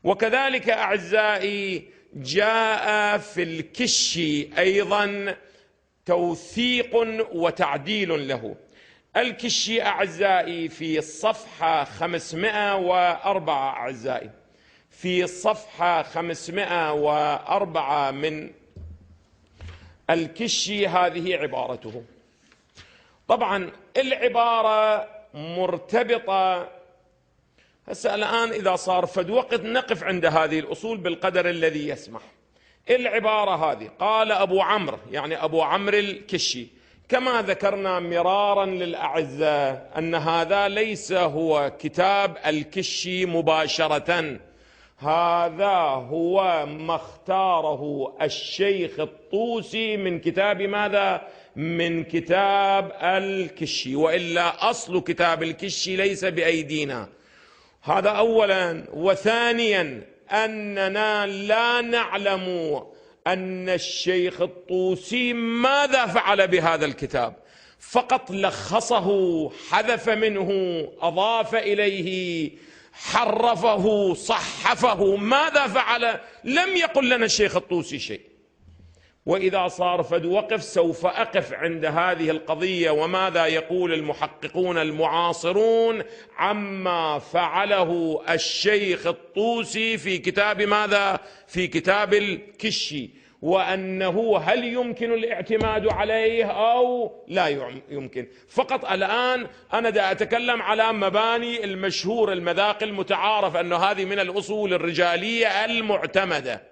وكذلك أعزائي جاء في الكشي أيضا توثيق وتعديل له. الكشي أعزائي في الصفحة 504 أعزائي، في الصفحة 504 من الكشي هذه عبارته. طبعا العبارة مرتبطة. هسه الآن إذا صار فد وقت نقف عند هذه الأصول بالقدر الذي يسمح. العبارة هذه قال أبو عمرو، يعني أبو عمرو الكشي، كما ذكرنا مرارا للأعزاء أن هذا ليس هو كتاب الكشي مباشرة، هذا هو ما اختاره الشيخ الطوسي من كتاب ماذا؟ من كتاب الكشي، وإلا أصل كتاب الكشي ليس بأيدينا. هذا أولا. وثانيا أننا لا نعلم أن الشيخ الطوسي ماذا فعل بهذا الكتاب، فقط لخصه، حذف منه، أضاف إليه، حرفه، صحفه. ماذا فعل؟ لم يقل لنا الشيخ الطوسي شيء. وإذا صار فد وقف سوف أقف عند هذه القضية وماذا يقول المحققون المعاصرون عما فعله الشيخ الطوسي في كتاب ماذا؟ في كتاب الكشي، وأنه هل يمكن الاعتماد عليه أو لا يمكن. فقط الآن أنا دا أتكلم على مباني المشهور المذاق المتعارف أنه هذه من الأصول الرجالية المعتمدة.